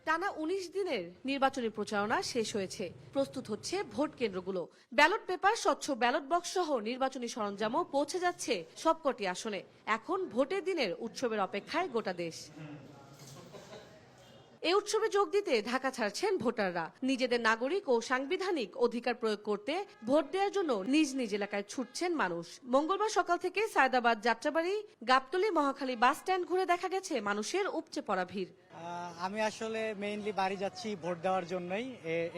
টানা ১৯ দিনের নির্বাচনী প্রচারণা শেষ হয়েছে। প্রস্তুত হচ্ছে ভোট কেন্দ্রগুলো। ব্যালট পেপার, স্বচ্ছ ব্যালট বক্স সহ নির্বাচনী সরঞ্জামও পৌঁছে যাচ্ছে সবকটি আসনে। এখন ভোটের দিনের উৎসবের অপেক্ষায় গোটা দেশ। এই উৎসবে যোগ দিতে ঢাকা ছাড়ছেন ভোটাররা। নিজেদের নাগরিক ও সাংবিধানিক অধিকার প্রয়োগ করতে ভোট দেওয়ার জন্য নিজ নিজ এলাকায় ছুটছেন মানুষ। মঙ্গলবার সকাল থেকে সায়দাবাদ, যাত্রাবাড়ি, গাবতলী, মহাখালী বাস স্ট্যান্ড ঘুরে দেখা গেছে মানুষের উপচে পড়া ভিড়। আমি আসলে মেইনলি বাড়ি যাচ্ছি ভোট দেওয়ার জন্যই,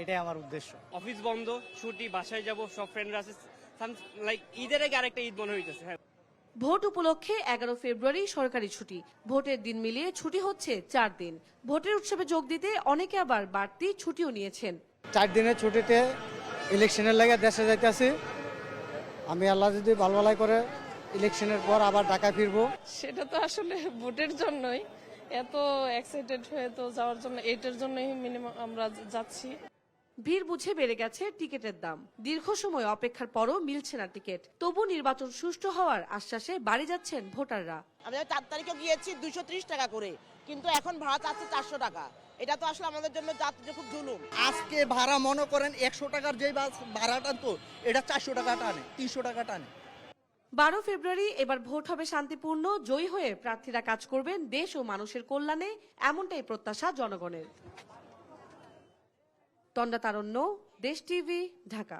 এটাই আমার উদ্দেশ্য। অফিস বন্ধ, ছুটি, বাসায় যাব, সব ফ্রেন্ডরা আছে। লাইক ঈদের আগে আরেকটা ঈদ মনে হইতেছে। হ্যাঁ, ভোট উপলক্ষে 11 ফেব্রুয়ারি সরকারি ছুটি। ভোটের দিন মিলিয়ে ছুটি হচ্ছে 4 দিন। ভোটের উৎসবে যোগ দিতে অনেকে আবার বাড়তি ছুটিও নিয়েছেন। 4 দিনের ছুটিতে ইলেকশনের লাগে দেশে যাইতেছি। আমি আল্লাহ যদি ভালো করে ইলেকশনের পর আবার ঢাকায় ফিরবো। সেটা তো আসলে ভোটের জন্যই এত এক্সাইটেড হয়ে তো যাওয়ার জন্য, এটার জন্যই মিনিমাম আমরা যাচ্ছি। ভিড় বুঝে বেড়ে গেছে টিকিটের দাম। দীর্ঘ সময় অপেক্ষার পরও মিলছে না টিকিট। তবু নির্বাচন সুষ্ঠু হওয়ার আশ্বাসে বাড়ি যাচ্ছেন ভোটাররা। আমরা 4 তারিখে গিয়েছি 230 টাকা করে, কিন্তু এখন ভাড়া চাচ্ছে 400 টাকা। এটা তো আসলে আমাদের জন্য যাত্রীদের খুব জুলুম। আজকে ভাড়া মনে করেন 100 টাকার যেই বাস ভাড়াটা, তো এটা 400 টাকা টানে, 300 টাকা টানে। 12 ফেব্রুয়ারি এবার ভোট হবে শান্তিপূর্ণ। জয়ী হয়ে প্রার্থীরা কাজ করবেন দেশ ও মানুষের কল্যাণে, এমনটাই প্রত্যাশা জনগণের। তন্ডা তারণ্য, দেশ টিভি, ঢাকা।